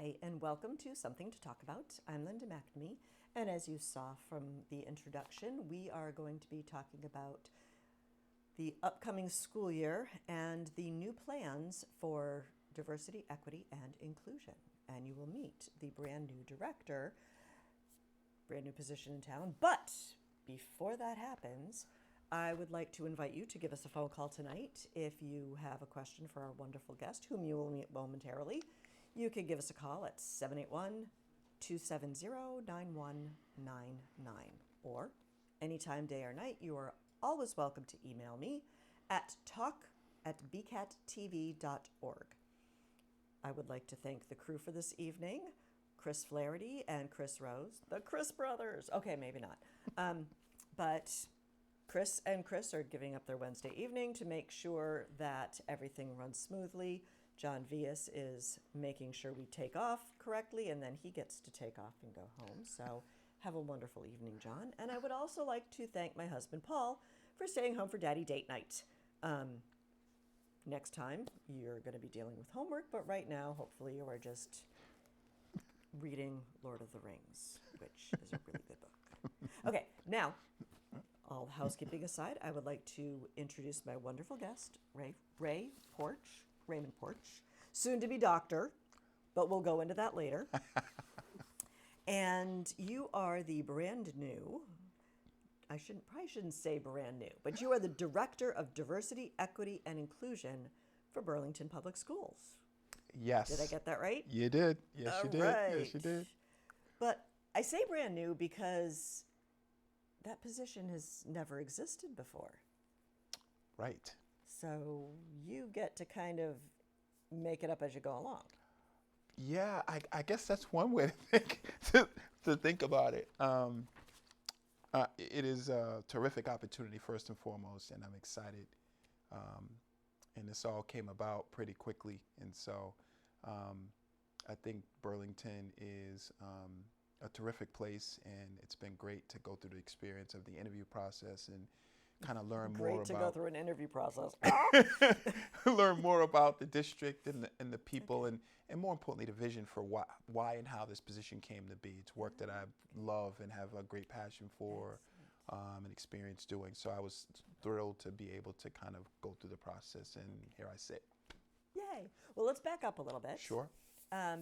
Hi, and welcome to Something to Talk About. I'm Linda McNamee, and as you saw from the introduction, we are going to be talking about the upcoming school year and the new plans for diversity, equity, and inclusion. And you will meet the brand new director, brand new position in town. But before that happens, I would like to invite you to give us a phone call tonight if you have a question for our wonderful guest, whom you will meet momentarily. You can give us a call at 781-270-9199. Or anytime, day or night, you are always welcome to email me at talk@bcattv.org. I would like to thank the crew for this evening, Chris Flaherty and Chris Rose, the Chris brothers. Okay, maybe not. But Chris and Chris are giving up their Wednesday evening to make sure that everything runs smoothly. John Vias is making sure we take off correctly, and then he gets to take off and go home. So have a wonderful evening, John. And I would also like to thank my husband, Paul, for staying home for Daddy Date Night. Next time, you're going to be dealing with homework, but right now, hopefully, you are just reading Lord of the Rings, which is a really good book. Okay, now, all housekeeping aside, I would like to introduce my wonderful guest, Raymond Porch, soon to be doctor, but we'll go into that later. And you are the brand new, probably shouldn't say brand new, but you are the Director of Diversity, Equity, and Inclusion for Burlington Public Schools. Yes. Did I get that right? You did. Yes, you did. Right. Yes, you did. But I say brand new because that position has never existed before. Right. So you get to kind of make it up as you go along. Yeah, I guess that's one way to think about it. It is a terrific opportunity, first and foremost, and I'm excited. And this all came about pretty quickly. And so I think Burlington is a terrific place, and it's been great to go through the experience of the interview process and kind of learn more about. Great to go through an interview process. Learn more about the district and the people, okay. and more importantly, the vision for why and how this position came to be. It's work that I love and have a great passion for and experience doing. So I was thrilled to be able to kind of go through the process, and here I sit. Yay. Well, let's back up a little bit. Sure.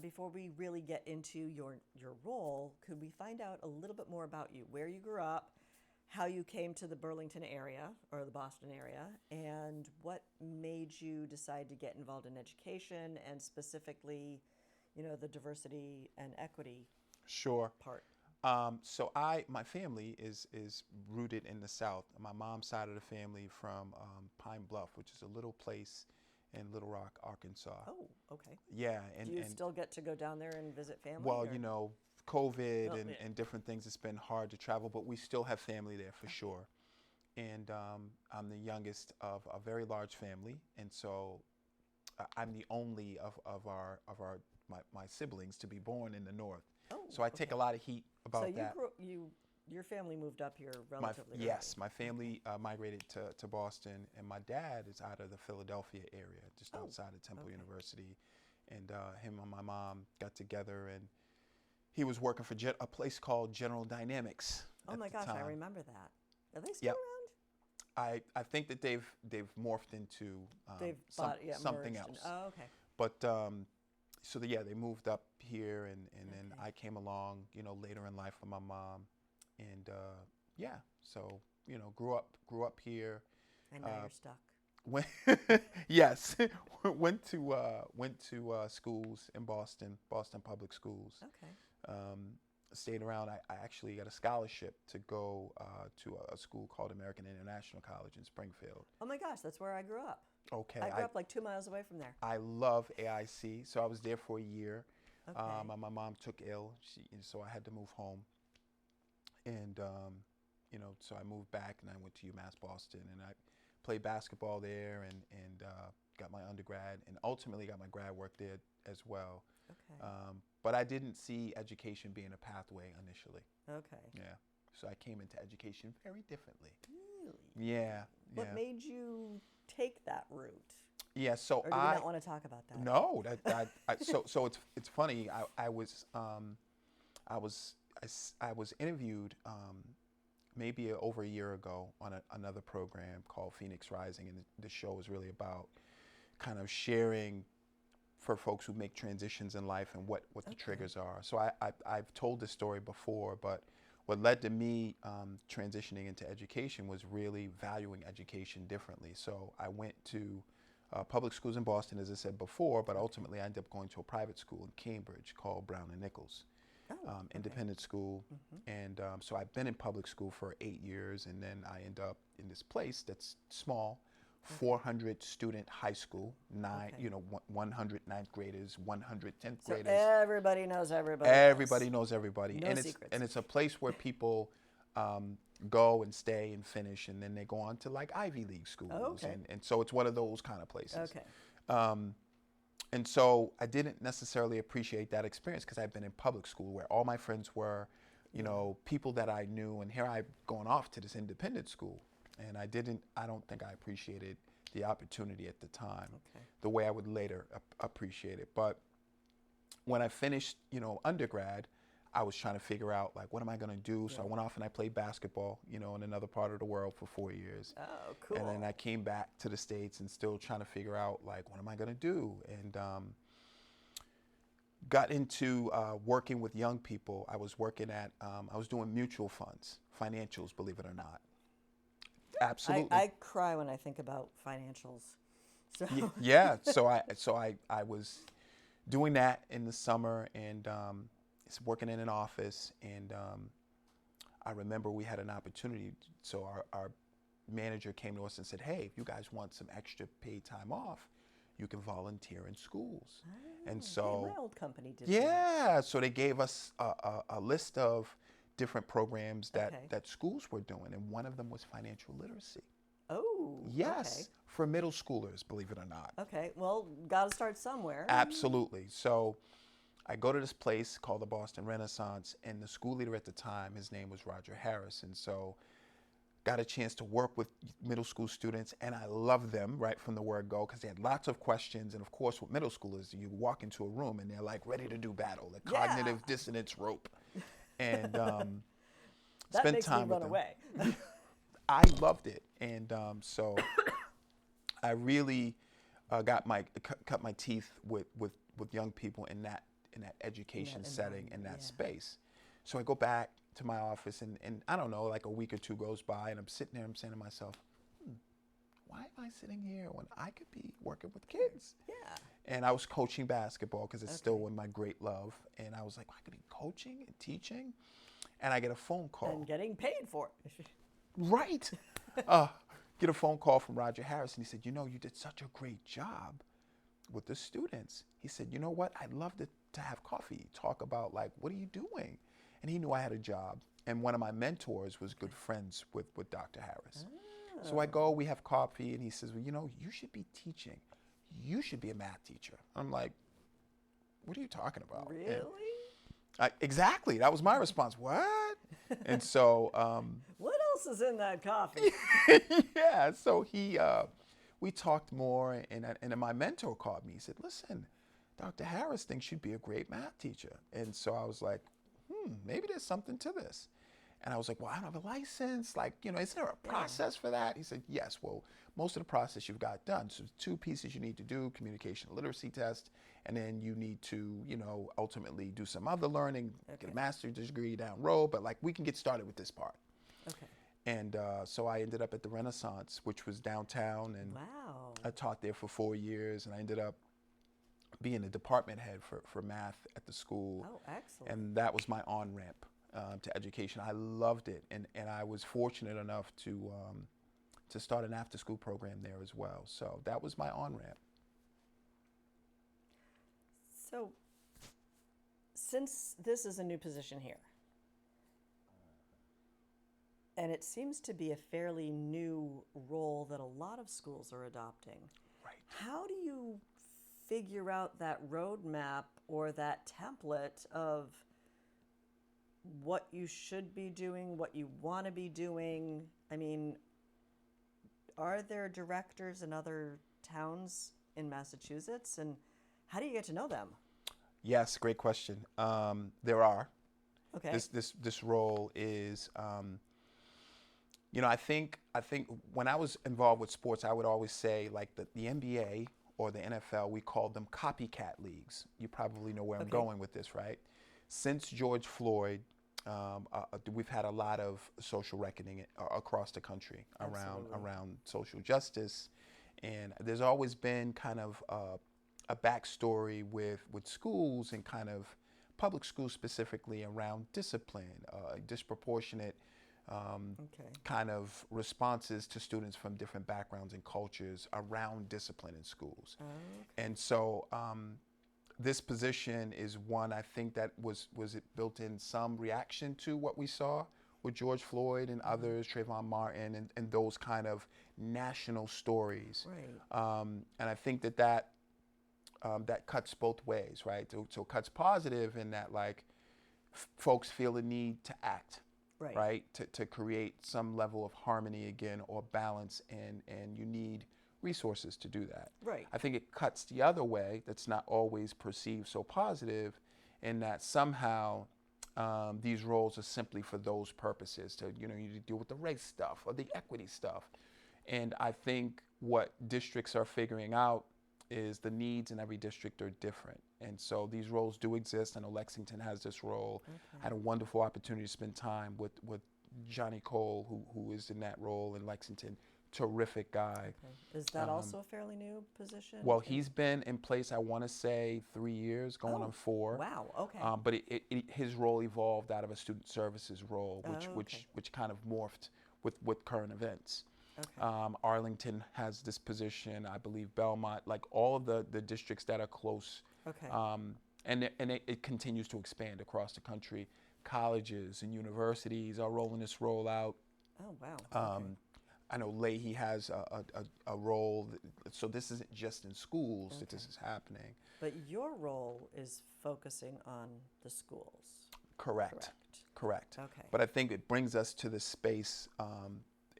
Before we really get into your role, could we find out a little bit more about you, where you grew up, how you came to the Burlington area or the Boston area, and what made you decide to get involved in education and specifically, the diversity and equity part? So my family is rooted in the South. My mom's side of the family from Pine Bluff, which is a little place in Little Rock, Arkansas. Oh, okay. Yeah. Do you still get to go down there and visit family? Well, COVID and different things, it's been hard to travel, but we still have family there for sure. And I'm the youngest of a very large family, and so I'm the only of my siblings to be born in the North. Oh, so I take a lot of heat about that. So your family moved up here relatively early. Yes, my family migrated to Boston, and my dad is out of the Philadelphia area, just outside of Temple University. And him and my mom got together, and he was working for a place called General Dynamics. Oh my gosh, I remember that. Are they still around? I think that they've morphed into something else. Oh, okay. But they moved up here, and then I came along, later in life with my mom, and grew up here. And now you're stuck. Yes, went to schools in Boston Public Schools. Okay. Stayed around. I actually got a scholarship to go to a school called American International College in Springfield. Oh my gosh, that's where I grew up. Okay. I grew up like 2 miles away from there. I love AIC, so I was there for a year. Okay. My mom took ill, so I had to move home. And, so I moved back and I went to UMass Boston, and I played basketball there and got my undergrad and ultimately got my grad work there as well. Okay. But I didn't see education being a pathway initially. Okay. Yeah. So I came into education very differently. Really? Yeah. What made you take that route? Yeah, so Or do we not want to talk about that? no, so it's funny. I was interviewed maybe over a year ago on another program called Phoenix Rising, and the show was really about kind of sharing for folks who make transitions in life and what the triggers are. So I've told this story before, but what led to me transitioning into education was really valuing education differently. So I went to public schools in Boston, as I said before, but ultimately I ended up going to a private school in Cambridge called Brown and Nichols. Independent school. And so I've been in public school for 8 years, and then I end up in this place that's small, 400 student high school, 100 ninth graders, 100 10th So graders. everybody knows everybody. Everybody knows everybody. No secrets. And it's a place where people go and stay and finish, and then they go on to like Ivy League schools. And so it's one of those kind of places. And so I didn't necessarily appreciate that experience because I've been in public school where all my friends were, people that I knew, and here I've gone off to this independent school. And I don't think I appreciated the opportunity at the time the way I would later appreciate it. But when I finished, undergrad, I was trying to figure out, like, what am I going to do? So I went off and I played basketball, in another part of the world for 4 years. Oh, cool. And then I came back to the States and still trying to figure out, like, what am I going to do? And got into working with young people. I was working at, I was doing mutual funds, financials, believe it or not. Absolutely. I cry when I think about financials. So. Yeah. So I was doing that in the summer and working in an office. And I remember we had an opportunity. So our manager came to us and said, hey, if you guys want some extra paid time off, you can volunteer in schools. And so my old company did that. So they gave us a list of different programs that schools were doing, and one of them was financial literacy. Oh, yes, for middle schoolers, believe it or not. Okay, well, got to start somewhere. Absolutely. So I go to this place called the Boston Renaissance, and the school leader at the time, his name was Roger Harris, and so got a chance to work with middle school students, and I loved them right from the word go because they had lots of questions. And of course, with middle schoolers, you walk into a room and they're like ready to do battle, the cognitive dissonance rope. And that spend makes time me with run them. away. I loved it, and so I really cut my teeth with young people in that education setting, in that space. So I go back to my office, and I don't know, like a week or two goes by, and I'm sitting there, I'm saying to myself, why am I sitting here when I could be working with kids? Yeah. And I was coaching basketball because it's still one of my great love. And I was like, I could be coaching and teaching. And I get a phone call. And getting paid for it. Right. Get a phone call from Roger Harris. And he said, you did such a great job with the students. He said, you know what? I'd love to have coffee, talk about, like, what are you doing? And he knew I had a job. And one of my mentors was good friends with Dr. Harris. So I go, we have coffee, and he says, well, you should be teaching. You should be a math teacher. I'm like, what are you talking about? Really? Exactly. That was my response. What? And so. What else is in that coffee? Yeah. So we talked more, and then my mentor called me. He said, listen, Dr. Harris thinks you'd be a great math teacher. And so I was like, maybe there's something to this. And I was like, well, I don't have a license. Like, is there a process for that? He said, yes. Well, most of the process you've got done. So 2 pieces you need to do, communication literacy test, and then you need to, ultimately do some other learning, get a master's degree down the road. But, like, we can get started with this part. Okay. And so I ended up at the Renaissance, which was downtown. And I taught there for 4 years, and I ended up being the department head for math at the school. Oh, excellent. And that was my on-ramp to education. I loved it, and I was fortunate enough to start an after-school program there as well. So that was my on-ramp. So since this is a new position here, and it seems to be a fairly new role that a lot of schools are adopting, how do you figure out that roadmap or that template of what you should be doing, what you want to be doing? I mean, are there directors in other towns in Massachusetts, and how do you get to know them? Yes, great question. There are. Okay. This role is, I think when I was involved with sports, I would always say like the NBA or the NFL, we called them copycat leagues. You probably know where I'm Okay. going with this, right? Since George Floyd, we've had a lot of social reckoning across the country Absolutely. around social justice, and there's always been kind of a backstory with schools and kind of public schools specifically around discipline, disproportionate Okay. kind of responses to students from different backgrounds and cultures around discipline in schools. Okay. And so this position is one I think that was it built in some reaction to what we saw with George Floyd and others, Trayvon Martin, and those kind of national stories. Right. And I think that cuts both ways, right? So it cuts positive in that like folks feel the need to act, Right. right? To create some level of harmony again or balance, and you need resources to do that. Right. I think it cuts the other way, that's not always perceived so positive, in that somehow these roles are simply for those purposes, to you deal with the race stuff or the equity stuff. And I think what districts are figuring out is the needs in every district are different. And so these roles do exist. I know Lexington has this role. Okay. I had a wonderful opportunity to spend time with Johnny Cole, who is in that role in Lexington. Terrific guy. Okay. Is that also a fairly new position? Well, he's been in place, I want to say, 3 years, going on 4. Wow. Okay. But his role evolved out of a student services role, Okay. which kind of morphed with current events. Okay. Arlington has this position, I believe Belmont, like all of the districts that are close. Okay. And it continues to expand across the country. Colleges and universities are rolling this role out. Oh, wow. Okay. I know Leahy has a role, so this isn't just in schools that this is happening. But your role is focusing on the schools. Correct. Okay. But I think it brings us to the space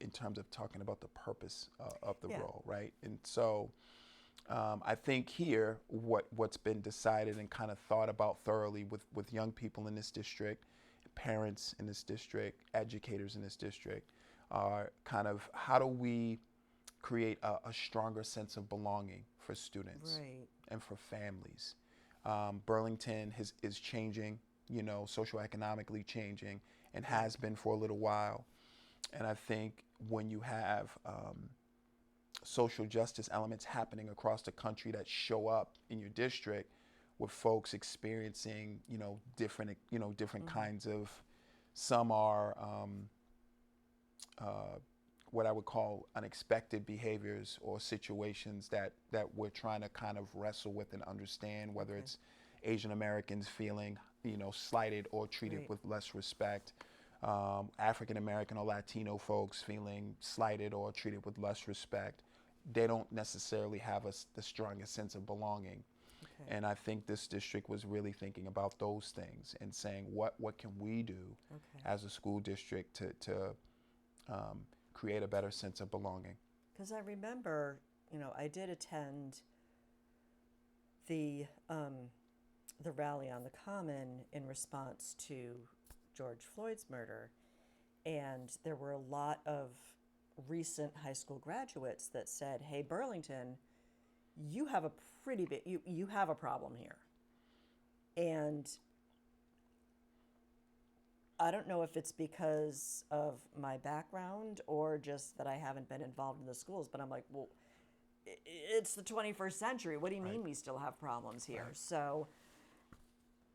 in terms of talking about the purpose of the role, right? And so I think here what's been decided and kind of thought about thoroughly with young people in this district, parents in this district, educators in this district, are kind of how do we create a stronger sense of belonging for students and for families. Burlington is changing, socioeconomically changing, and has been for a little while. And I think when you have social justice elements happening across the country that show up in your district, with folks experiencing, different kinds of, some are what I would call unexpected behaviors or situations that we're trying to kind of wrestle with and understand, whether it's Asian Americans feeling, slighted or treated with less respect, African American or Latino folks feeling slighted or treated with less respect. They don't necessarily have the strongest sense of belonging. Okay. And I think this district was really thinking about those things and saying, what can we do as a school district to create a better sense of belonging? Because I remember, I did attend the rally on the Common in response to George Floyd's murder, and there were a lot of recent high school graduates that said, "Hey, Burlington, you have a pretty big, you have a problem here," and I don't know if it's because of my background or just that I haven't been involved in the schools, but I'm like, well, it's the 21st century. What do you mean we still have problems here? So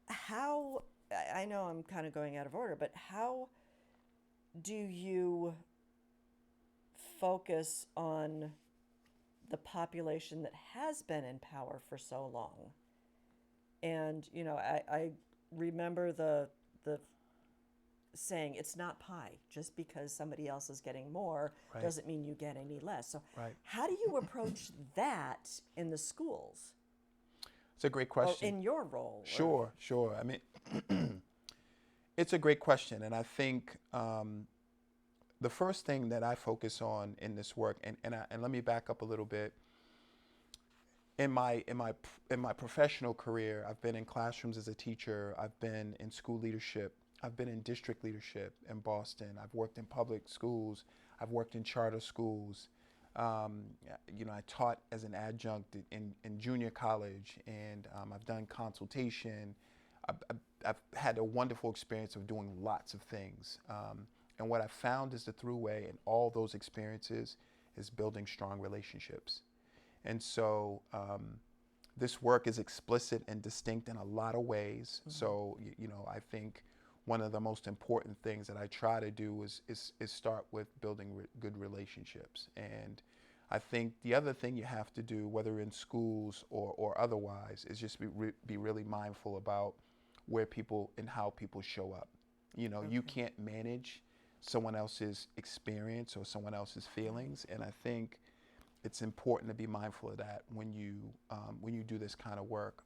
how, I know I'm kind of going out of order, but how do you focus on the population that has been in power for so long? And, I remember the saying, it's not pie. Just because somebody else is getting more doesn't mean you get any less. So how do you approach that in the schools? It's a great question. Or in your role? Sure. I mean, it's a great question. And I think the first thing that I focus on in this work, and let me back up a little bit. In my professional career, I've been in classrooms as a teacher. I've been in school leadership. I've been in district leadership in Boston. I've worked in public schools. I've worked in charter schools. Um, I taught as an adjunct in junior college, and I've done consultation. I've had a wonderful experience of doing lots of things. And what I found is the through way in all those experiences is building strong relationships. And so this work is explicit and distinct in a lot of ways. Mm-hmm. So, I think one of the most important things that I try to do is start with building good relationships. And I think the other thing you have to do, whether in schools or otherwise, is just be really mindful about where people and how people show up. Okay. You can't manage someone else's experience or someone else's feelings. And I think it's important to be mindful of that when you do this kind of work.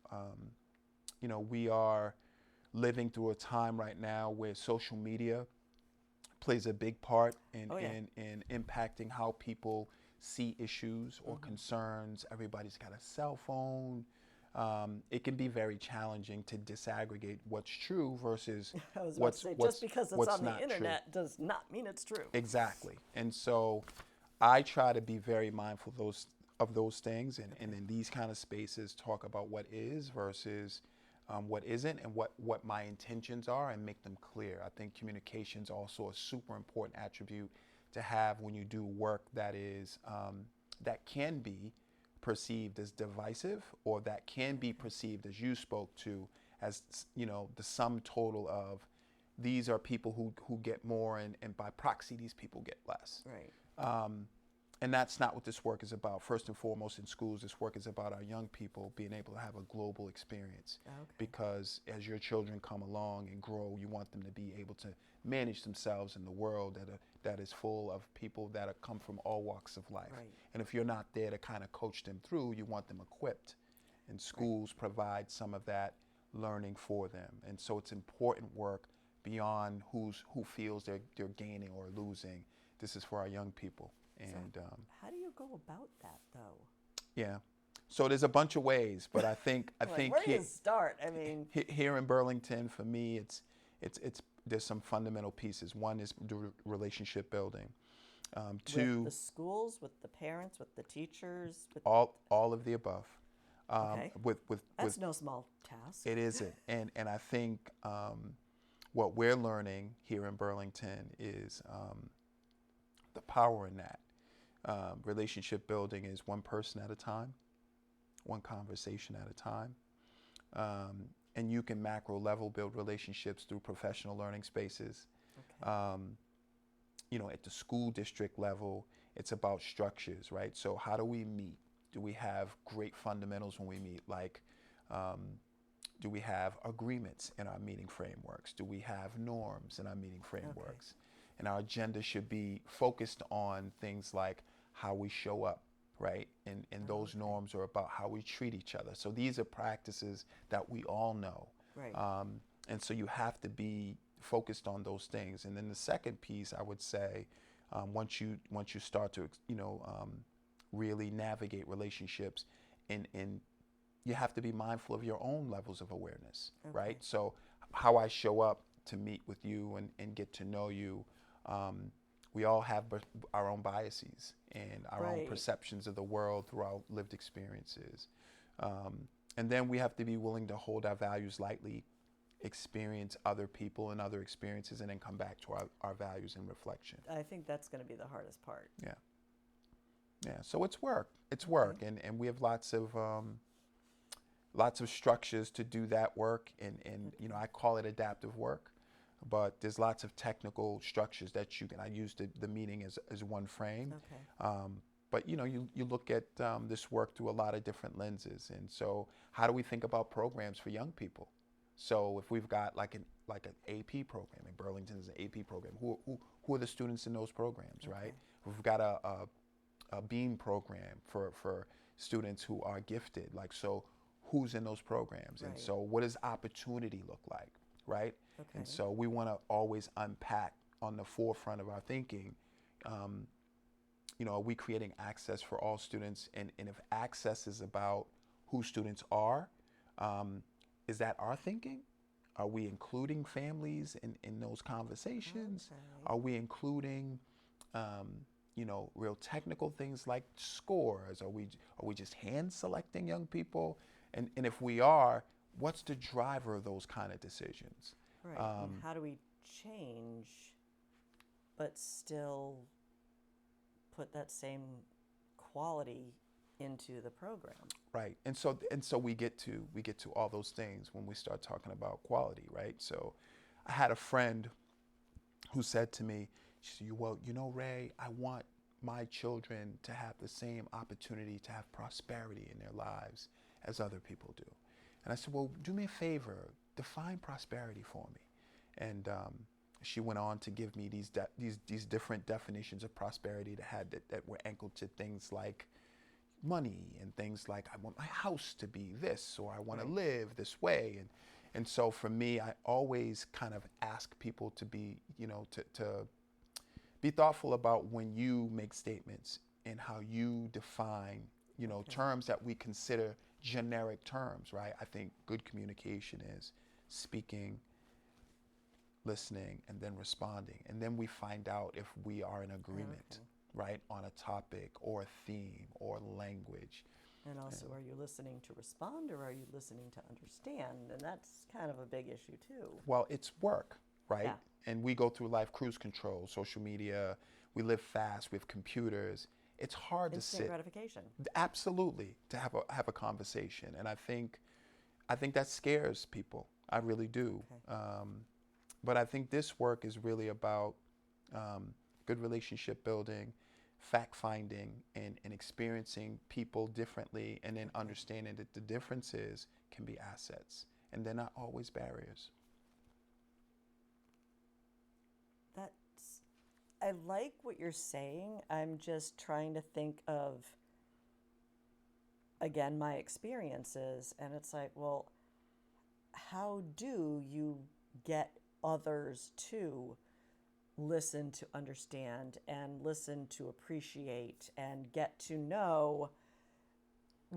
We are living through a time right now where social media plays a big part in impacting how people see issues or concerns. Everybody's got a cell phone. It can be very challenging to disaggregate what's true versus what's just because it's on the internet true. Does not mean it's true. Exactly. And so I try to be very mindful of those things, and in these kind of spaces talk about what is versus what isn't, and what my intentions are, and make them clear. I think communication is also a super important attribute to have when you do work that is that can be perceived as divisive, or that can be perceived, as you spoke to, as the sum total of these are people who get more, and by proxy these people get less. Right. And that's not what this work is about. First and foremost, in schools, this work is about our young people being able to have a global experience. Okay. Because as your children come along and grow, you want them to be able to manage themselves in the world that is full of people that come from all walks of life. Right. And if you're not there to kind of coach them through, you want them equipped. And schools provide some of that learning for them. And so it's important work beyond who feels they're gaining or losing. This is for our young people. And so how do you go about that, though? Yeah, so there's a bunch of ways, but I think where do you start? I mean, here in Burlington, for me, it's there's some fundamental pieces. One is relationship building. Two, with the schools, with the parents, with the teachers, with all of the above. Okay. That's with no small task. It isn't, and I think what we're learning here in Burlington is the power in that. Relationship building is one person at a time, one conversation at a time. And you can macro level build relationships through professional learning spaces. Okay. At the school district level, it's about structures, right? So how do we meet? Do we have great fundamentals when we meet? Like, do we have agreements in our meeting frameworks? Do we have norms in our meeting frameworks? Okay. And our agenda should be focused on things like how we show up, right? And those norms are about how we treat each other. So these are practices that we all know. Right. And so you have to be focused on those things. And then the second piece, I would say, once you start to really navigate relationships, and you have to be mindful of your own levels of awareness, right? So how I show up to meet with you and get to know you. We all have our own biases and our own perceptions of the world through our lived experiences. And then we have to be willing to hold our values lightly, experience other people and other experiences, and then come back to our values and reflection. I think that's going to be the hardest part. Yeah. Yeah. So it's work. It's work. And we have lots of structures to do that work. And I call it adaptive work. But there's lots of technical structures that you can. I use the meeting as one frame. Okay. But you look at this work through a lot of different lenses. And so how do we think about programs for young people? So if we've got like an AP program, in Burlington is an AP program, who are the students in those programs, right? We've got a BEAM program for students who are gifted. Like, so who's in those programs? Right. And so what does opportunity look like, right? Okay. And so we want to always unpack on the forefront of our thinking, are we creating access for all students? And if access is about who students are. Is that our thinking? Are we including families in those conversations? Okay. Are we including, real technical things like scores? Are we just hand selecting young people? And if we are, what's the driver of those kind of decisions? Right. And how do we change, but still put that same quality into the program? Right. And so we get to all those things when we start talking about quality, right? So I had a friend who said to me, she said, well, Ray, I want my children to have the same opportunity to have prosperity in their lives as other people do. And I said, well, do me a favor, define prosperity for me. And she went on to give me these different definitions of prosperity that were anchored to things like money and things like, I want my house to be this, or I want to live this way. And so for me, I always kind of ask people to be, to be thoughtful about when you make statements and how you define, terms that we consider generic terms, right? I think good communication is speaking, listening, and then responding. And then we find out if we are in agreement, right, on a topic or a theme or language. And also, are you listening to respond or are you listening to understand? And that's kind of a big issue too. Well, it's work, right? Yeah. And we go through life cruise control, social media, we live fast, we have computers. It's hard to sit. Instant gratification. Absolutely, to have a conversation. And I think that scares people. I really do. Okay. But I think this work is really about good relationship building, fact finding, and experiencing people differently, and then understanding that the differences can be assets, and they're not always barriers. I like what you're saying. I'm just trying to think of, again, my experiences, and it's like, well, how do you get others to listen to understand and listen to appreciate and get to know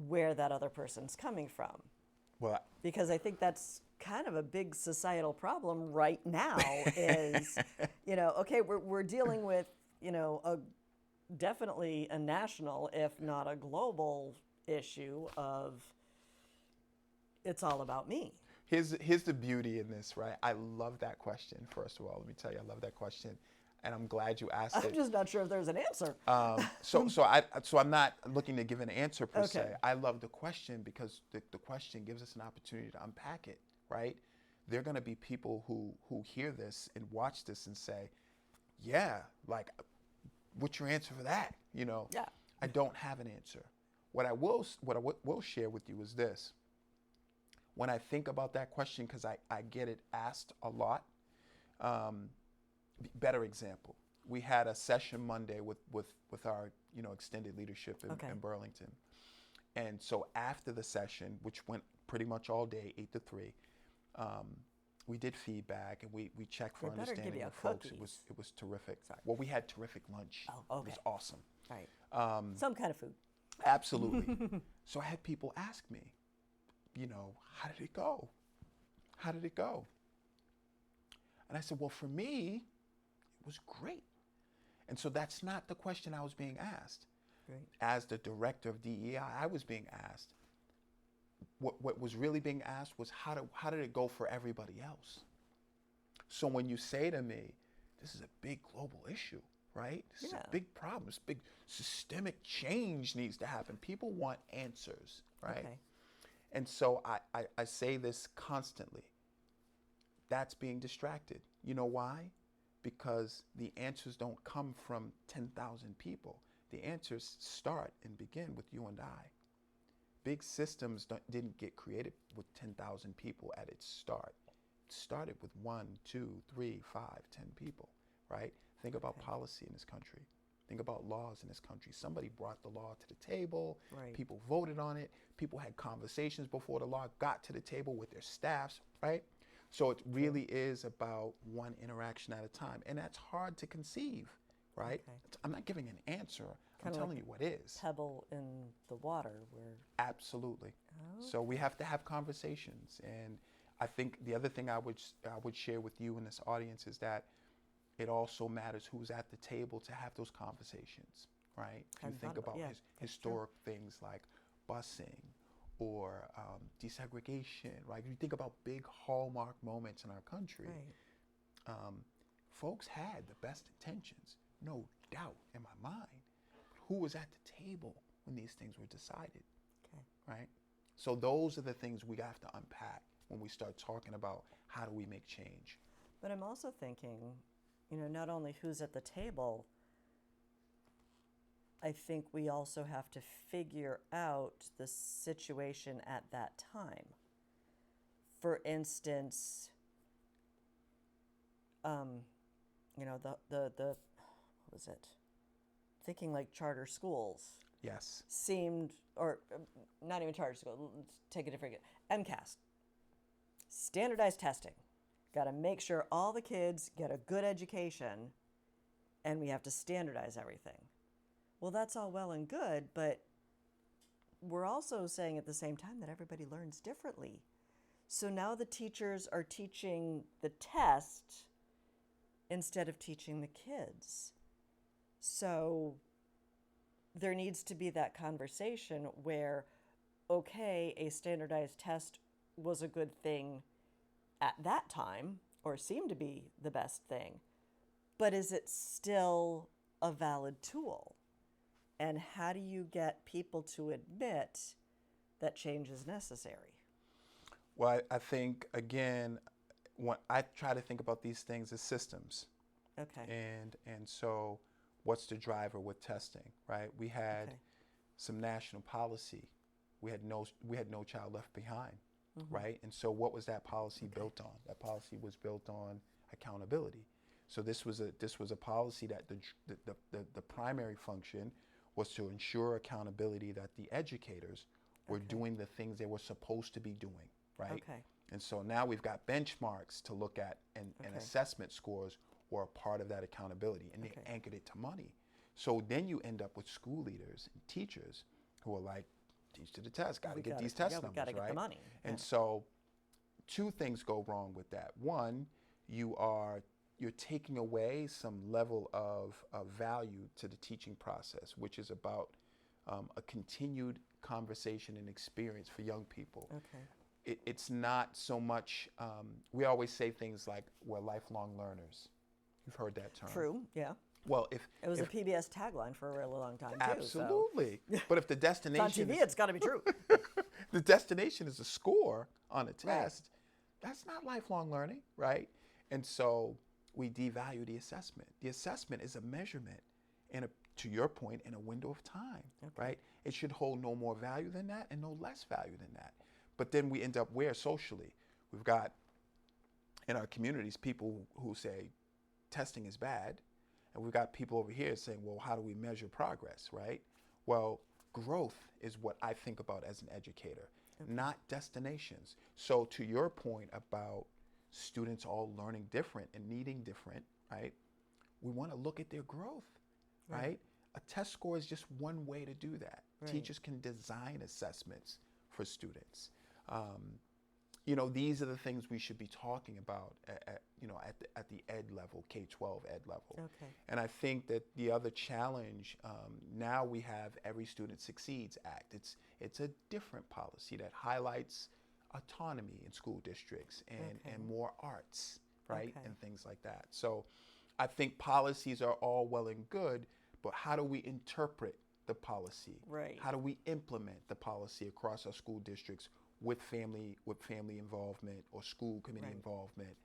where that other person's coming from? Well, because I think that's kind of a big societal problem right now is, okay, we're dealing with, definitely a national, if not a global issue of it's all about me. Here's the beauty in this, right? I love that question, first of all. Let me tell you, I love that question. And I'm glad you asked it. I'm just not sure if there's an answer. So I'm not looking to give an answer per se. Okay. I love the question because the question gives us an opportunity to unpack it, right? There are going to be people who hear this and watch this and say, yeah, like, what's your answer for that? Yeah. I don't have an answer. What I will share with you is this. When I think about that question, because I get it asked a lot, better example. We had a session Monday with our extended leadership in Burlington. And so after the session, which went pretty much all day, 8 to 3, we did feedback and we checked for understanding of folks. It was terrific. Sorry. Well, we had terrific lunch. Oh, okay. It was awesome. Right. Some kind of food. Absolutely. So I had people ask me, how did it go? How did it go? And I said, well, for me, it was great. And so that's not the question I was being asked. Right. As the director of DEI, I was being asked. What was really being asked was how did it go for everybody else? So when you say to me, this is a big global issue, right? This is a big problem. This big systemic change needs to happen. People want answers, right? Okay. And so I say this constantly. That's being distracted. You know why? Because the answers don't come from 10,000 people. The answers start and begin with you and I. Big systems didn't get created with 10,000 people at its start. It started with 1, 2, 3, 5, 10 people, right? Think about policy in this country. Think about laws in this country. Somebody brought the law to the table. Right. People voted on it. People had conversations before the law got to the table with their staffs, right? So it really is about one interaction at a time. And that's hard to conceive, right? Okay. I'm not giving an answer. I'm Kinda telling like you what is. Pebble in the water where. Absolutely. So we have to have conversations. And I think the other thing I would share with you in this audience is that it also matters who's at the table to have those conversations, right? If you Hadn't think thought about- about yeah, that's true. historic things like busing or desegregation, right? If you think about big hallmark moments in our country, Right. folks had the best intentions, no doubt in my mind. Who was at the table when these things were decided, Okay. right? So those are the things we have to unpack when we start talking about how do we make change. But I'm also thinking, not only who's at the table, I think we also have to figure out the situation at that time. For instance, the what was it? Thinking like charter schools Yes. seemed, or not even charter school, let's take a different, MCAS, standardized testing. Got to make sure all the kids get a good education, and we have to standardize everything. Well, that's all well and good, but we're also saying at the same time that everybody learns differently. So now the teachers are teaching the test instead of teaching the kids. So there needs to be that conversation where, okay, a standardized test was a good thing at that time, or seemed to be the best thing, but is it still a valid tool? And how do you get people to admit that change is necessary? Well, I think, again, when I try to think about these things as systems. Okay. And so what's the driver with testing, right? We had Okay. some national policy. We had no child left behind, right? And so what was that policy built on? That policy was built on accountability. So this was a policy that the primary function was to ensure accountability, that the educators were doing the things they were supposed to be doing, right? Okay. And so now we've got benchmarks to look at, and assessment scores were a part of that accountability, and they anchored it to money. So then you end up with school leaders and teachers who are like, teach to the test, got to get these test numbers, got to right? get the money. And so two things go wrong with that. One, you're taking away some level of value to the teaching process, which is about a continued conversation and experience for young people. Okay. It's not so much, we always say things like we're lifelong learners. You've heard that term. True, yeah. Well, It was a PBS tagline for a really long time, too. Absolutely. But if the It's on destination TV, it's got to be true. the destination is a score on a test, that's not lifelong learning, right? And so we devalue the assessment. The assessment is a measurement, to your point, in a window of time, right? It should hold no more value than that and no less value than that. But then we end up where socially? We've got in our communities people who say testing is bad, and we've got people over here saying, well, how do we measure progress, right? Well, growth is what I think about as an educator, not destinations. So to your point about students all learning different and needing different, right? We want to look at their growth, right? A test score is just one way to do that. Teachers can design assessments for students. These are the things we should be talking about at the ed level, K-12 ed level. Okay. And I think that the other challenge, now we have Every Student Succeeds Act. It's a different policy that highlights autonomy in school districts and more arts, right? And things like that. So I think policies are all well and good, but how do we interpret the policy? Right. How do we implement the policy across our school districts with family involvement or school committee involvement?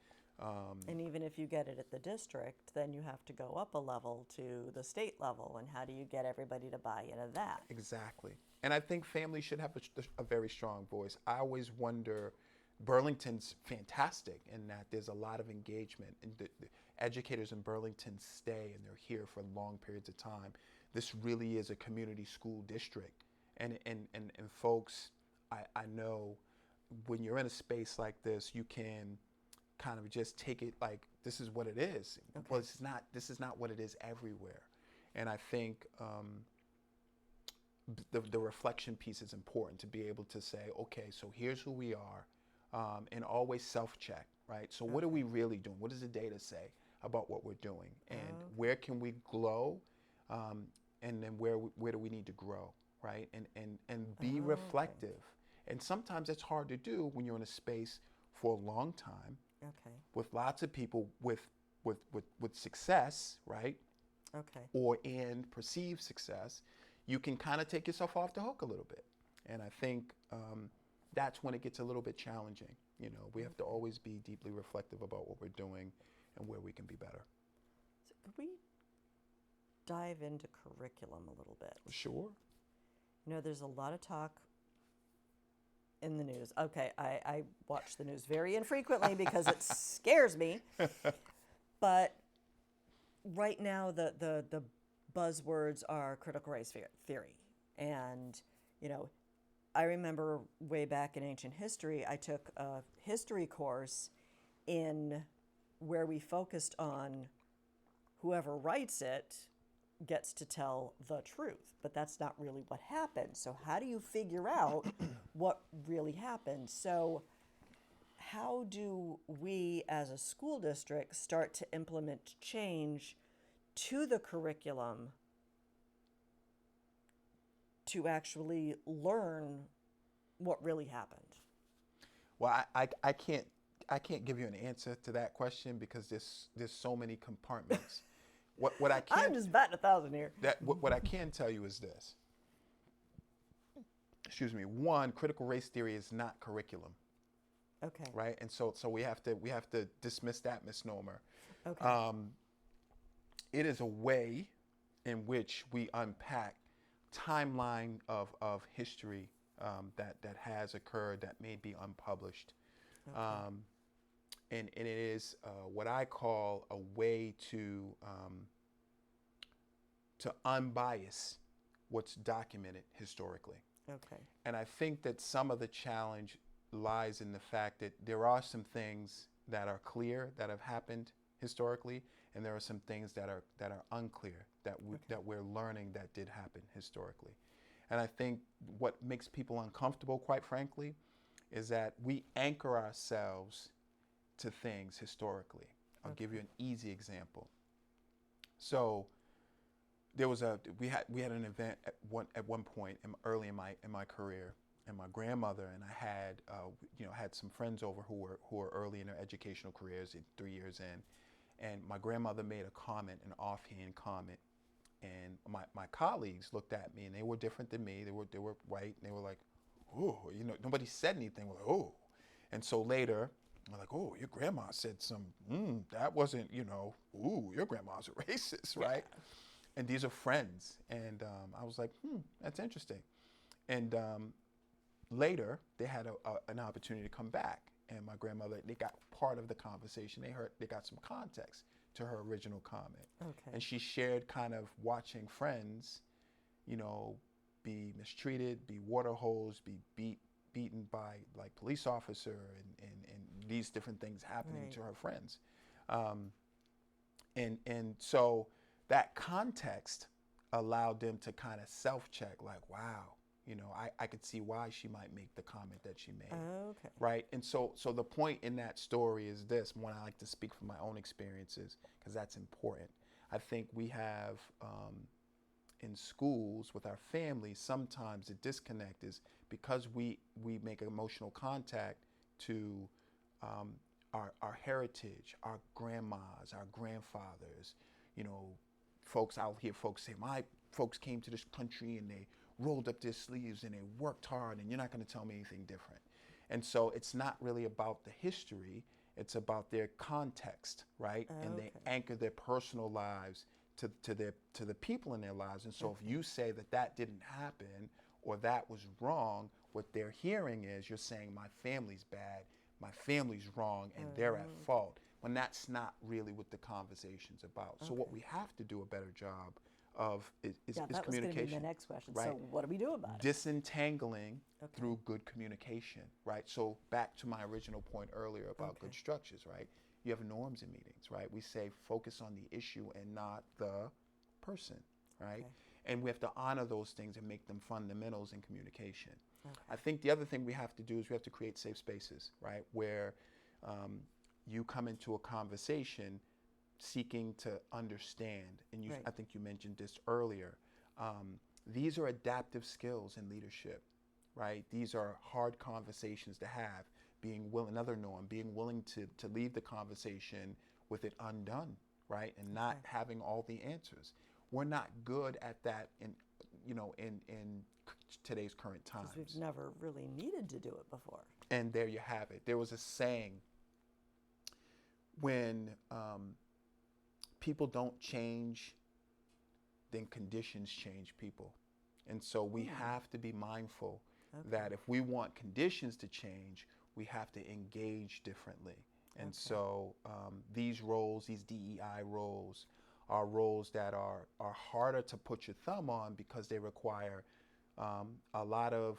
And even if you get it at the district, then you have to go up a level to the state level. And how do you get everybody to buy into that? Exactly. And I think families should have a very strong voice. I always wonder, Burlington's fantastic in that there's a lot of engagement, and the educators in Burlington stay and they're here for long periods of time. This really is a community school district. And folks, I know when you're in a space like this, you can kind of just take it like this is what it is. Okay. Well, this is not what it is everywhere. And I think the reflection piece is important to be able to say, okay, so here's who we are, and always self-check, right? So what are we really doing? What does the data say about what we're doing? And where can we glow? And then where do we need to grow, right? And be reflective. And sometimes it's hard to do when you're in a space for a long time with lots of people with success, right? Or in perceived success. You can kind of take yourself off the hook a little bit. And I think that's when it gets a little bit challenging. You know, we have to always be deeply reflective about what we're doing and where we can be better. So could we dive into curriculum a little bit? Sure. You know, there's a lot of talk in the news. Okay, I watch the news very infrequently because it scares me. But right now, the buzzwords are critical race theory. And, you know, I remember way back in ancient history, I took a history course in where we focused on whoever writes it gets to tell the truth, but that's not really what happened. So how do you figure out what really happened? So how do we as a school district start to implement change to the curriculum to actually learn what really happened? Well, I can't give you an answer to that question because there's so many compartments. What I can I'm just batting 1,000 here. What I can tell you is this. Excuse me. One, critical race theory is not curriculum. Okay. Right, and so we have to dismiss that misnomer. Okay. It is a way in which we unpack timeline of history that has occurred that may be unpublished. Okay. And it is what I call a way to unbias what's documented historically. Okay. And I think that some of the challenge lies in the fact that there are some things that are clear that have happened historically, and there are some things that are unclear that we're learning that did happen historically. And I think what makes people uncomfortable, quite frankly, is that we anchor ourselves to things historically. I'll give you an easy example. So there was we had an event at one point early in my career, and my grandmother and I had had some friends over who were early in their educational careers, 3 years in, and my grandmother made a comment, an offhand comment, and my colleagues looked at me, and they were different than me. They were white, and they were like, "Oh," nobody said anything. We're like, "Oh," and so later, we're like, "Oh, your grandma said some. That wasn't, ooh, your grandma's a racist, right?" Yeah. And these are friends, and I was like, that's interesting, and later, they had an opportunity to come back, and my grandmother, they got part of the conversation. They got some context to her original comment. Okay. And she shared kind of watching friends, be mistreated, be water hosed, be beaten by like police officer, and these different things happening to her friends. And so that context allowed them to kind of self-check, like, wow, I could see why she might make the comment that she made. Okay. Right. And so the point in that story is this. One, I like to speak from my own experiences because that's important. I think we have in schools with our families, sometimes the disconnect is because we make emotional contact to our heritage, our grandmas, our grandfathers. Folks, I'll hear folks say, my folks came to this country and they rolled up their sleeves and they worked hard, and you're not going to tell me anything different. And so it's not really about the history, it's about their context, right? And they anchor their personal lives to the people in their lives. And so if you say that didn't happen or that was wrong, what they're hearing is you're saying my family's bad, my family's wrong, and they're at fault, when that's not really what the conversation's about. So what we have to do a better job Yeah, that was going to be communication. the next question. Right. So what do we do about it? Disentangling Okay. through good communication, right? So back to my original point earlier about Okay. good structures, right? You have norms in meetings, right? We say focus on the issue and not the person, right? Okay. And we have to honor those things and make them fundamentals in communication. Okay. I think the other thing we have to do is we have to create safe spaces, right? Where you come into a conversation seeking to understand, and Right. I think you mentioned this earlier. These are adaptive skills in leadership, right? These are hard conversations to have. Being willing, another norm, being willing to leave the conversation with it undone, right? And not Okay. having all the answers. We're not good at that in today's current times. Because we've never really needed to do it before. And there you have it. There was a saying, when people don't change, then conditions change people. And so we have to be mindful that if we want conditions to change, we have to engage differently. And so these roles, these DEI roles, are roles that are harder to put your thumb on because they require a lot of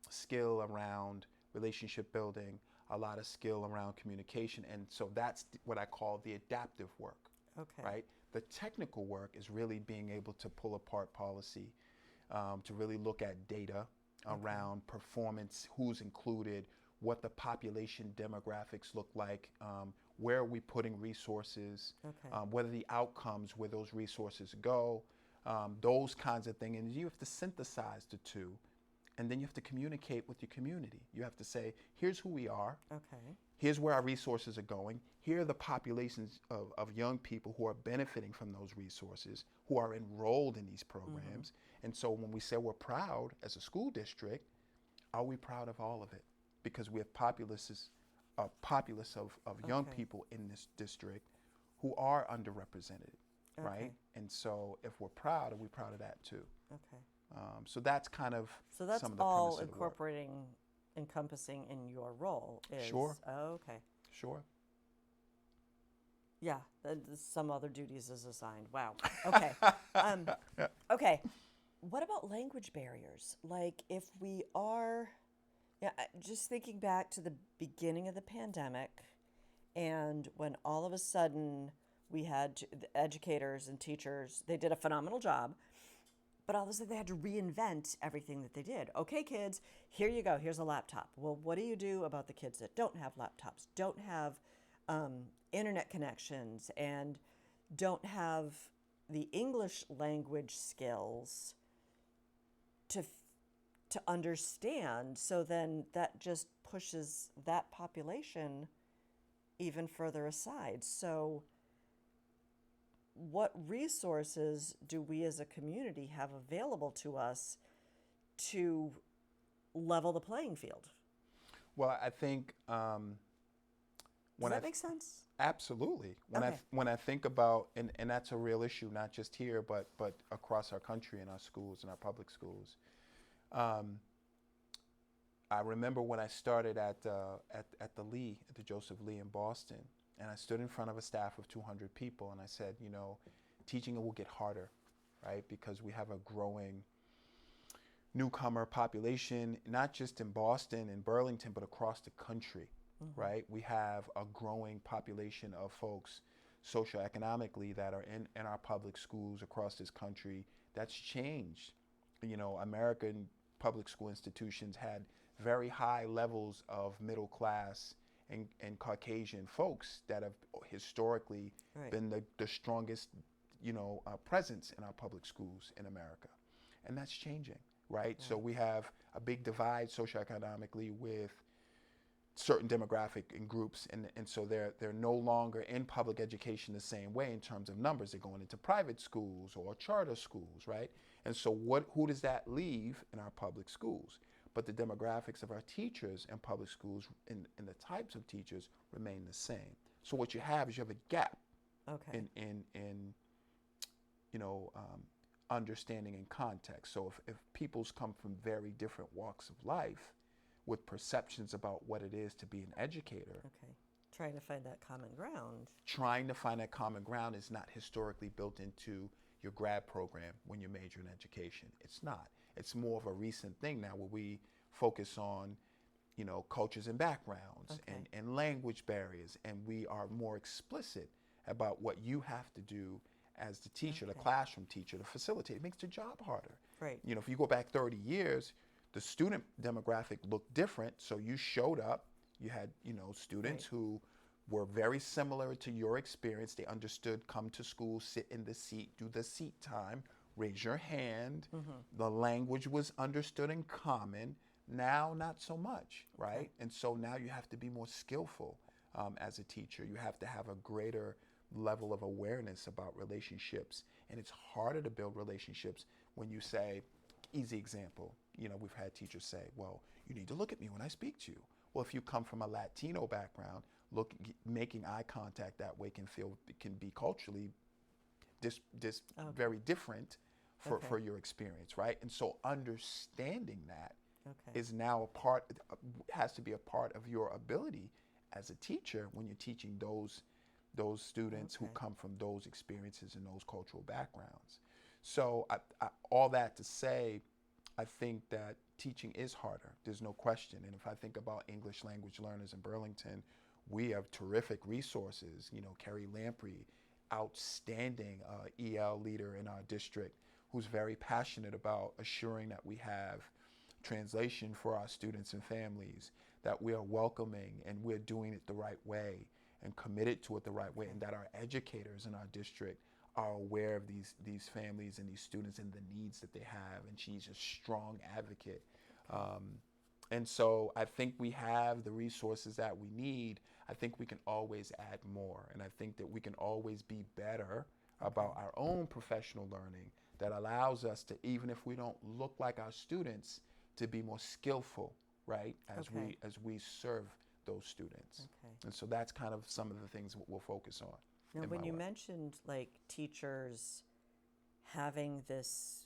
skill around relationship building, a lot of skill around communication. And so that's what I call the adaptive work, Okay. right? The technical work is really being able to pull apart policy, to really look at data around performance, who's included, what the population demographics look like, where are we putting resources, Okay. what are the outcomes where those resources go, those kinds of things. And you have to synthesize the two, and then you have to communicate with your community. You have to say, here's who we are, Okay. here's where our resources are going, here are the populations of young people who are benefiting from those resources, who are enrolled in these programs. And so when we say we're proud as a school district, are we proud of all of it? Because we have a populace of young Okay. people in this district who are underrepresented, Okay. right? And so if we're proud, are we proud of that too? Okay. So that's kind of So that's some of the all premise of the work. encompassing in your role is. Sure. Oh, okay. Sure. Yeah, some other duties is assigned. Wow. Okay. Okay. What about language barriers? Like if we are, just thinking back to the beginning of the pandemic, and when all of a sudden we had the educators and teachers, they did a phenomenal job, but all of a sudden they had to reinvent everything that they did. Okay, kids, here you go. Here's a laptop. Well, what do you do about the kids that don't have laptops, don't have internet connections, and don't have the English language skills to understand? So then that just pushes that population even further aside. So what resources do we as a community have available to us to level the playing field? Well, I think Does that make sense? absolutely. Okay. When I think about, and that's a real issue, not just here, but across our country in our schools, in our public schools. I remember when I started at the Joseph Lee in Boston, and I stood in front of a staff of 200 people, and I said, teaching will get harder, right? Because we have a growing newcomer population, not just in Boston and Burlington, but across the country, right? We have a growing population of folks socioeconomically that are in our public schools across this country. That's changed. American public school institutions had very high levels of middle class and Caucasian folks that have historically been the strongest, presence in our public schools in America. And that's changing, right? So we have a big divide socioeconomically with certain demographic and groups, and so they're no longer in public education the same way in terms of numbers. They're going into private schools or charter schools, right? And so who does that leave in our public schools? But the demographics of our teachers in public schools and the types of teachers remain the same. So what you have is you have a gap in understanding and context. So if peoples come from very different walks of life with perceptions about what it is to be an educator. Okay. Trying to find that common ground. Trying to find that common ground is not historically built into your grad program when you major in education. It's not. It's more of a recent thing now where we focus on, you know, cultures and backgrounds and language barriers, and we are more explicit about what you have to do as the teacher, the classroom teacher, to facilitate. It makes the job harder. Right. You know, if you go back 30 years, the student demographic looked different. So you showed up, you had, you know, students who were very similar to your experience. They understood, come to school, sit in the seat, do the seat time, raise your hand. The language was understood and common. Now, not so much, right? And so now you have to be more skillful as a teacher. You have to have a greater level of awareness about relationships. And it's harder to build relationships when you say, easy example, you know, we've had teachers say, well, you need to look at me when I speak to you. Well, if you come from a Latino background, making eye contact that way can be culturally very different for your experience, right? And so understanding that is now has to be a part of your ability as a teacher when you're teaching those students who come from those experiences and those cultural backgrounds. So all that to say, I think that teaching is harder. There's no question. And if I think about English language learners in Burlington, we have terrific resources. You know, Carrie Lamprey, outstanding EL leader in our district, who's very passionate about assuring that we have translation for our students and families, that we are welcoming and we're doing it the right way and committed to it the right way, and that our educators in our district are aware of these families and these students and the needs that they have, and she's a strong advocate. And so I think we have the resources that we need. I think we can always add more, and I think that we can always be better about our own professional learning that allows us to, even if we don't look like our students, to be more skillful, right, as we serve those students. And so that's kind of some of the things we'll focus on. Now, when you mentioned like teachers having this,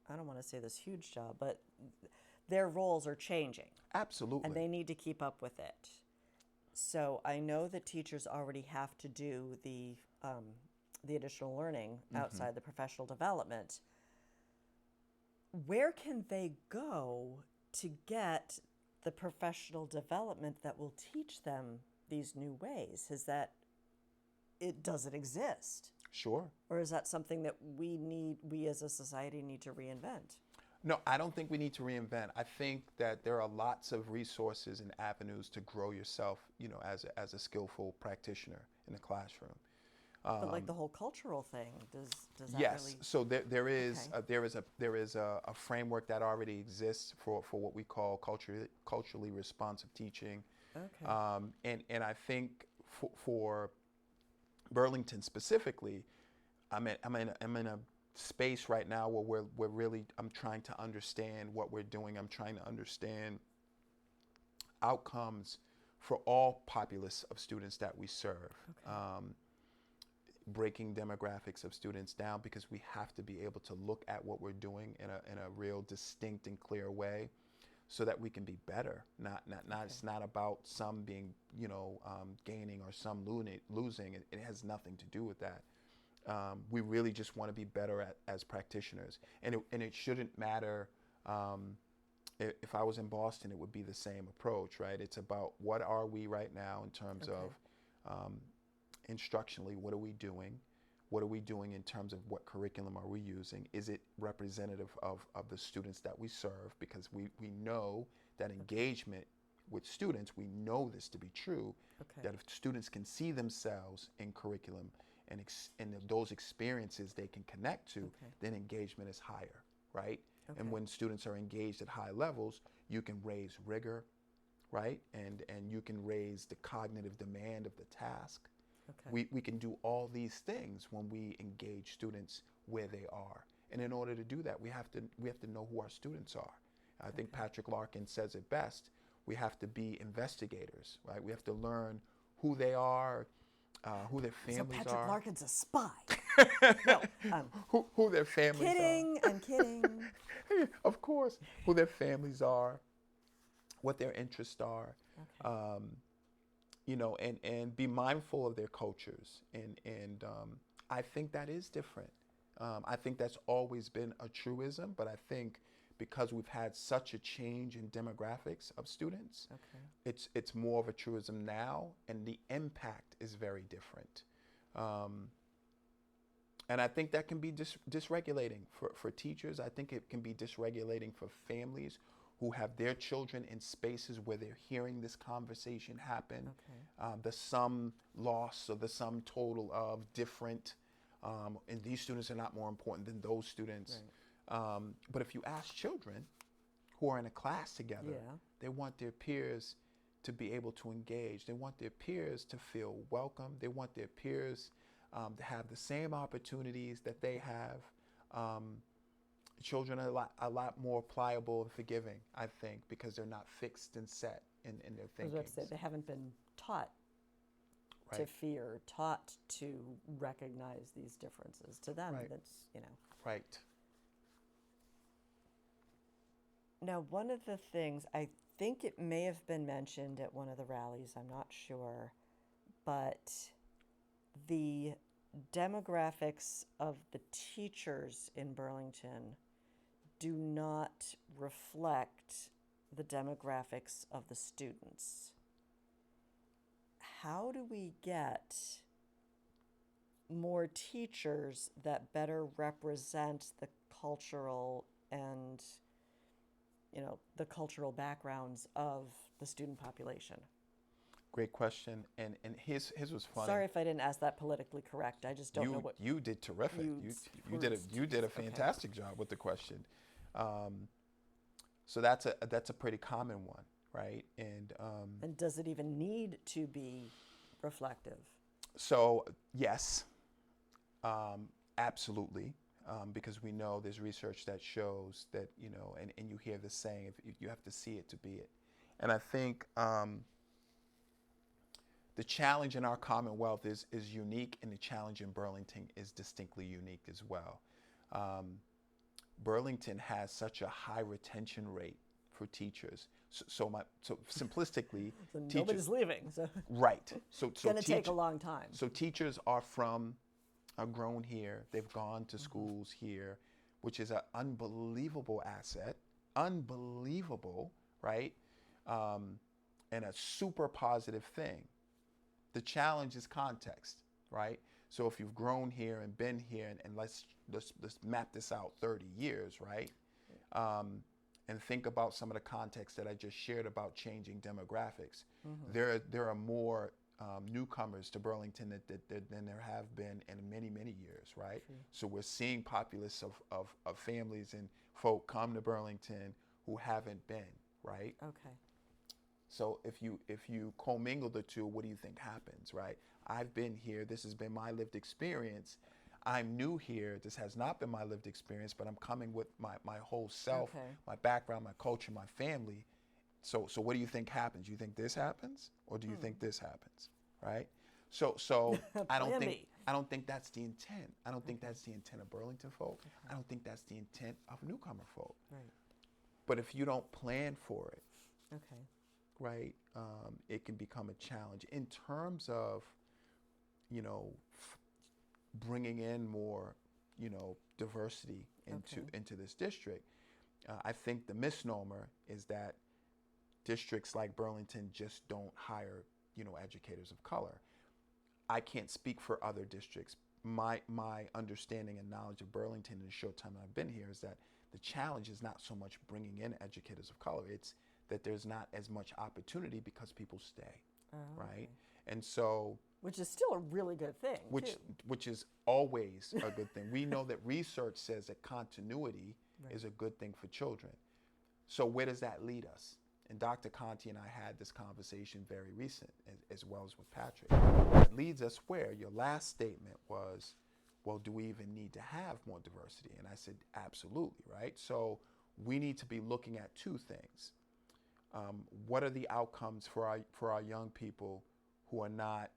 I don't want to say this huge job, but their roles are changing. Absolutely. And they need to keep up with it. So I know that teachers already have to do the additional learning outside the professional development. Where can they go to get the professional development that will teach them these new ways? Is that it doesn't exist? Sure. Or is that something that we as a society need to reinvent? No, I don't think we need to reinvent. I think that there are lots of resources and avenues to grow yourself, you know, as a skillful practitioner in the classroom. But like the whole cultural thing, does that yes. really? So there is a framework that already exists for what we call culturally responsive teaching. And I think for Burlington specifically, I'm in a space right now where I'm trying to understand what we're doing. I'm trying to understand outcomes for all populace of students that we serve. Breaking demographics of students down, because we have to be able to look at what we're doing in a real distinct and clear way, so that we can be better. It's not about some being, you know, gaining or some losing. It has nothing to do with that. We really just want to be better as practitioners, and it shouldn't matter. If I was in Boston, it would be the same approach, right? It's about what are we right now in terms of instructionally, what are we doing? What are we doing in terms of what curriculum are we using? Is it representative of the students that we serve? Because we know that engagement with students, we know this to be true, that if students can see themselves in curriculum and those experiences they can connect to, then engagement is higher, right? And when students are engaged at high levels, you can raise rigor, right? And you can raise the cognitive demand of the task. We can do all these things when we engage students where they are. And in order to do that, we have to know who our students are. I think Patrick Larkin says it best. We have to be investigators, right? We have to learn who they are, who their families are. So Patrick Larkin's a spy. No, who their families are. I'm kidding. Of course, who their families are, what their interests are. You know, and be mindful of their cultures and I think that is different. I think that's always been a truism, but I think because we've had such a change in demographics of students, it's more of a truism now, and the impact is very different. And I think that can be dysregulating for teachers. I think it can be dysregulating for families who have their children in spaces where they're hearing this conversation happen. The sum loss or the sum total of different, and these students are not more important than those students. But if you ask children who are in a class together, they want their peers to be able to engage. They want their peers to feel welcome. They want their peers to have the same opportunities that they have. Children are a lot more pliable and forgiving, I think, because they're not fixed and set in their thinking. I was about to say, they haven't been taught to fear, taught to recognize these differences. To them, that's, Right. Now, one of the things, I think it may have been mentioned at one of the rallies, I'm not sure, but the demographics of the teachers in Burlington do not reflect the demographics of the students. How do we get more teachers that better represent the cultural and, the cultural backgrounds of the student population? Great question, and his was funny. Sorry if I didn't ask that politically correct. I just don't know what you did. Terrific. You did a fantastic job with the question. So that's a pretty common one, right? And does it even need to be reflective? So yes, absolutely, because we know there's research that shows that and you hear the saying, if you have to see it to be it, and I think. The challenge in our Commonwealth is unique, and the challenge in Burlington is distinctly unique as well. Burlington has such a high retention rate for teachers. So simplistically, so nobody's leaving. So right. So it's going to take a long time. So teachers are grown here. They've gone to schools here, which is an unbelievable asset. Unbelievable, right? And a super positive thing. The challenge is context, right? So if you've grown here and been here, and let's map this out 30 years, right? And think about some of the context that I just shared about changing demographics. There are more newcomers to Burlington than there have been in many, many years, right? So we're seeing populace of families and folk come to Burlington who haven't been, right? Okay. So if you commingle the two, what do you think happens, right? I've been here. This has been my lived experience. I'm new here. This has not been my lived experience, but I'm coming with my whole self, my background, my culture, my family. So what do you think happens? You think this happens, or do you think this happens, right? So I don't think that's the intent. I don't think that's the intent of Burlington folk. I don't think that's the intent of newcomer folk. Right. But if you don't plan for it, right, it can become a challenge in terms of, bringing in more, diversity into this district. I think the misnomer is that districts like Burlington just don't hire, educators of color. I can't speak for other districts. My understanding and knowledge of Burlington in the short time I've been here is that the challenge is not so much bringing in educators of color. It's that there's not as much opportunity because people stay, right? And so, which is still a really good thing, which is always a good thing. We know that research says that continuity is a good thing for children. So where does that lead us? And Dr. Conti and I had this conversation very recent, as well as with Patrick. It leads us where? Your last statement was, well, do we even need to have more diversity? And I said, absolutely, right? So we need to be looking at two things. What are the outcomes for our young people who are not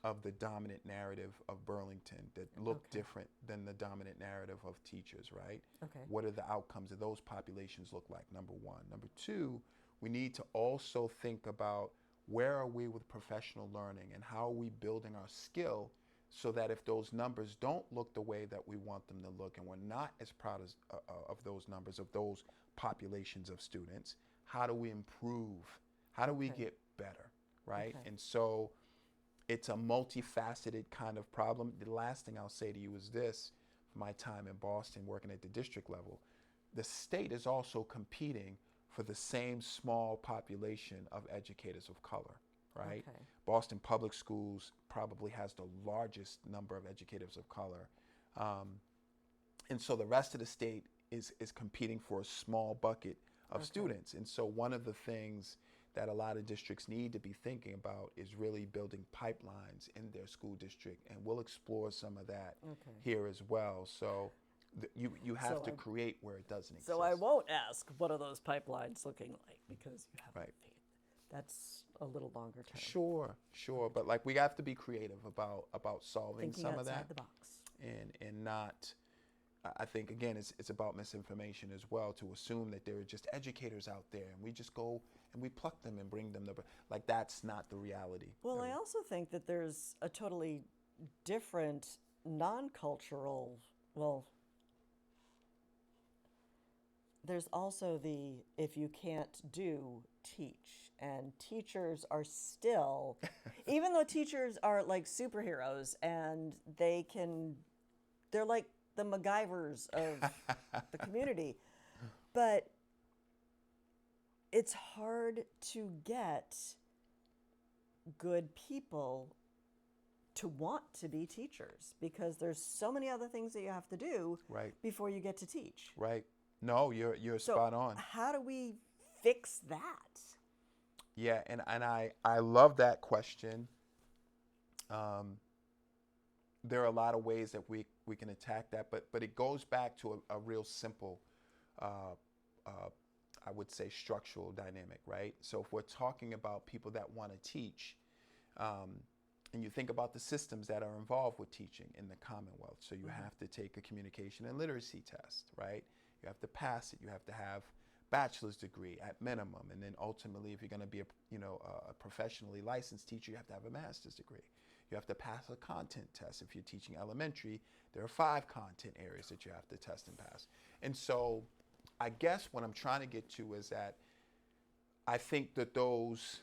of the dominant narrative of Burlington, that look different than the dominant narrative of teachers, right? What are the outcomes of those populations look like, number one. Number two, we need to also think about where are we with professional learning and how are we building our skill so that if those numbers don't look the way that we want them to look, and we're not as proud of those numbers, of those populations of students, how do we improve? How do we get better, right? Okay. And so it's a multifaceted kind of problem. The last thing I'll say to you is this: my time in Boston working at the district level, the state is also competing for the same small population of educators of color, right? Okay. Boston Public Schools probably has the largest number of educators of color. And so the rest of the state is competing for a small bucket of students. And so one of the things that a lot of districts need to be thinking about is really building pipelines in their school district. And we'll explore some of that here as well. So you have to create where it doesn't exist. So I won't ask, what are those pipelines looking like? Because you have faith. That's a little longer term. Sure. But like, we have to be creative about solving Thinking some of that. outside the box. And not, I think, again, it's about misinformation as well, to assume that there are just educators out there and we just go and we pluck them and bring them to, like, that's not the reality. Well, I also think that there's a totally different non-cultural, well, there's also the if you can't do, teach. And teachers are still, even though teachers are like superheroes and they're like the MacGyvers of the community, but it's hard to get good people to want to be teachers because there's so many other things that you have to do before you get to teach. Right. No, you're So spot on. How do we fix that? Yeah, and I love that question. There are a lot of ways that we can attack that, but it goes back to a real simple, I would say, structural dynamic, right? So if we're talking about people that want to teach, and you think about the systems that are involved with teaching in the Commonwealth, so you have to take a communication and literacy test, right? You have to pass it. You have to have bachelor's degree at minimum, and then ultimately, if you're going to be a professionally licensed teacher, you have to have a master's degree. You have to pass a content test. If you're teaching elementary, there are 5 content areas that you have to test and pass. And so I guess what I'm trying to get to is that I think that those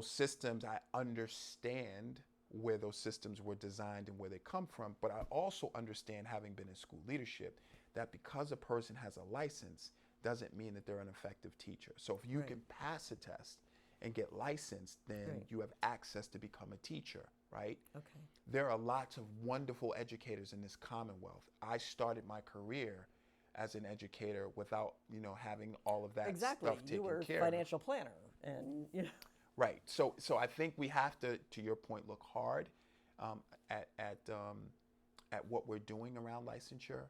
systems, I understand where those systems were designed and where they come from, but I also understand, having been in school leadership, that because a person has a license doesn't mean that they're an effective teacher. So if you can pass a test and get licensed, then you have access to become a teacher, right? Okay. There are lots of wonderful educators in this Commonwealth. I started my career as an educator without, having all of that stuff taken care of. You were a financial planner, and Right. So I think we have to your point, look hard at what we're doing around licensure.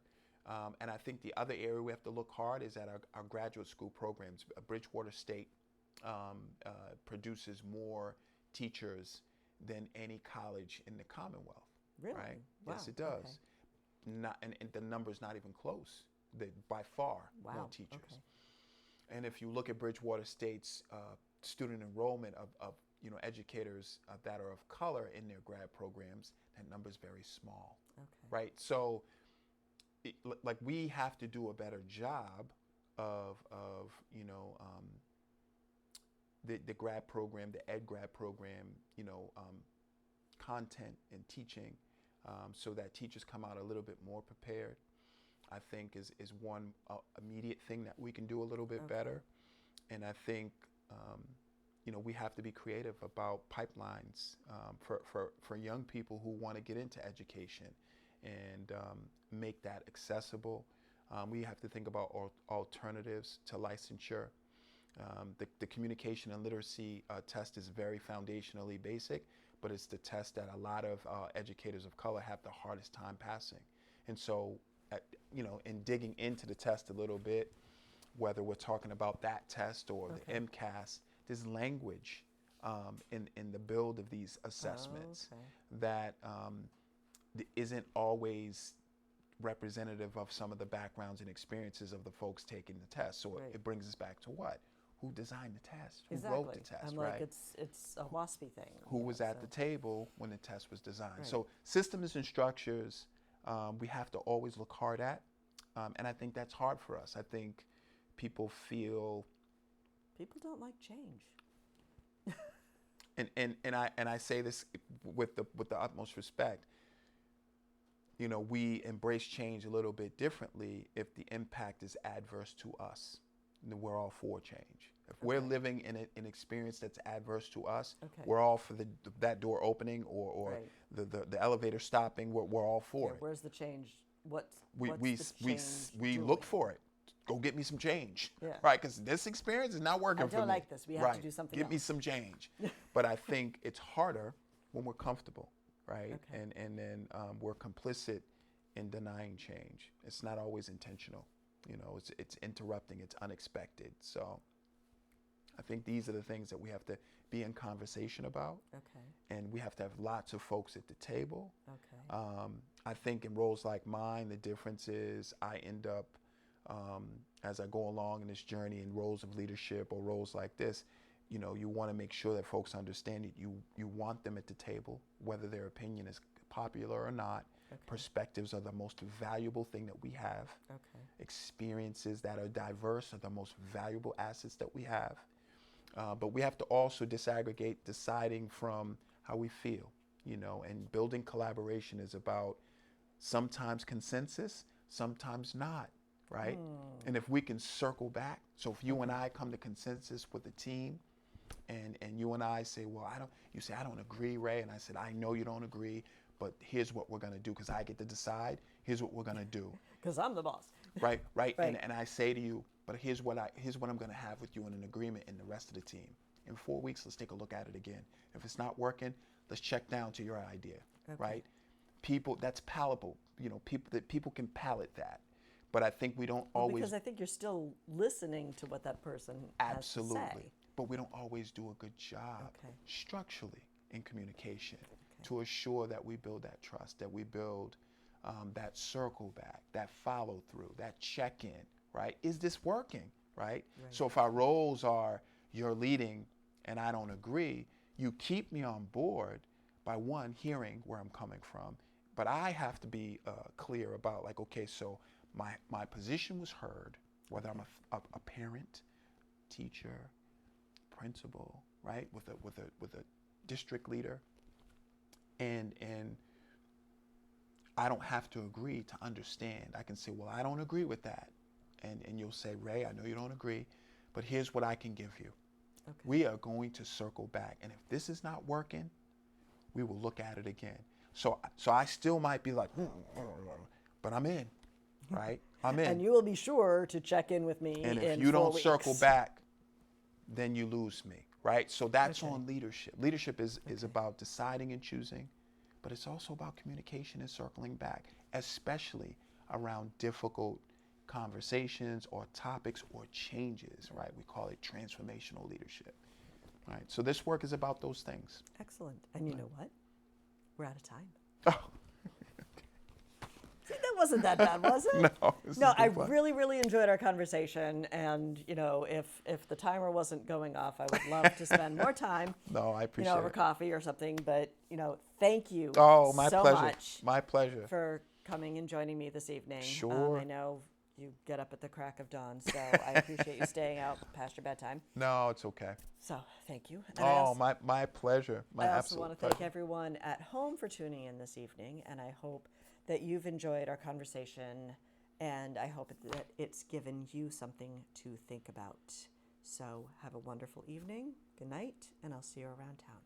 And I think the other area we have to look hard is at our graduate school programs. Bridgewater State produces more teachers than any college in the Commonwealth. Really? Right? Wow. Yes, it does. Okay. And the number's not even close. By far, more teachers. Okay. And if you look at Bridgewater State's student enrollment of educators that are of color in their grad programs, that number is very small. Okay. Right? So, like, we have to do a better job of the grad program, the ed grad program, content and teaching, so that teachers come out a little bit more prepared, I think is one immediate thing that we can do a little bit better. And I think we have to be creative about pipelines for young people who want to get into education and make that accessible. We have to think about alternatives to licensure. The communication and literacy test is very foundationally basic, but it's the test that a lot of educators of color have the hardest time passing. And so, in digging into the test a little bit, whether we're talking about that test or the MCAS, there's language in the build of these assessments that isn't always representative of some of the backgrounds and experiences of the folks taking the test. So it brings us back to what? who designed the test, who Exactly. wrote the test, I'm right? like, it's a waspy thing. Who was at the table when the test was designed. So systems and structures, we have to always look hard at. And I think that's hard for us. I think people feel... People don't like change. And I say this with the utmost respect. You know, we embrace change a little bit differently if the impact is adverse to us. And then we're all for change. If we're living in an experience that's adverse to us, we're all for that door opening or the elevator stopping. We're all for it. Where's the change? What's we the change we doing? look for it. Go get me some change, Yeah. right? Because this experience is not working for me. I don't like this. We have to do something Give else. me some change. But I think it's harder when we're comfortable, right? Okay. And then we're complicit in denying change. It's not always intentional. You know, it's interrupting. It's unexpected. So I think these are the things that we have to be in conversation about. Okay. And we have to have lots of folks at the table. Okay. I think in roles like mine, the difference is I end up, as I go along in this journey in roles of leadership or roles like this, you know, you want to make sure that folks understand that you want them at the table, whether their opinion is popular or not. Okay. Perspectives are the most valuable thing that we have. Okay. Experiences that are diverse are the most valuable assets that we have. But we have to also disaggregate deciding from how we feel, you know, and building collaboration is about sometimes consensus, sometimes not. Right? And if we can circle back, so if you and I come to consensus with the team and you and I say, well, you say, I don't agree, Ray. And I said, I know you don't agree, but here's what we're going to do because I get to decide. Here's what we're going to do. Because I'm the boss. Right. And I say to you, but here's what I'm going to have with you in an agreement in the rest of the team. In 4 weeks, let's take a look at it again. If it's not working, let's check down to your idea. Right? People, that's palatable. You know, people can palate that. But I think we don't always... Because I think you're still listening to what that person has to say. But we don't always do a good job structurally in communication to assure that we build that trust, that we build that circle back, that follow through, that check-in, right? Is this working, right? So if our roles are you're leading and I don't agree, you keep me on board by one, hearing where I'm coming from. But I have to be clear about like, okay, so my position was heard, whether I'm a parent, teacher, principal, right, with a district leader, and I don't have to agree to understand. I can say, well, I don't agree with that, and you'll say, Ray, I know you don't agree, but here's what I can give you. Okay. We are going to circle back, and if this is not working, we will look at it again. So I still might be like, but I'm in. Right? I'm in. And you will be sure to check in with me. And if in you 4 don't weeks. circle back, then you lose me. Right? So that's on leadership. Leadership is about deciding and choosing, but it's also about communication and circling back, especially around difficult conversations or topics or changes, right? We call it transformational leadership. Right? So this work is about those things. Excellent. And you know what? We're out of time. Oh. See, that wasn't that bad, was it? No, I really, really enjoyed our conversation. And, you know, if the timer wasn't going off, I would love to spend more time. No, I appreciate it. Over coffee or something. But, you know, thank you my so pleasure. much. My pleasure. For coming and joining me this evening. Sure. I know you get up at the crack of dawn, so I appreciate you staying out past your bedtime. No, it's okay. So, thank you. And my pleasure. My I also absolute want to pleasure. thank everyone at home for tuning in this evening, and I hope that you've enjoyed our conversation, and I hope that it's given you something to think about. So have a wonderful evening, good night, and I'll see you around town.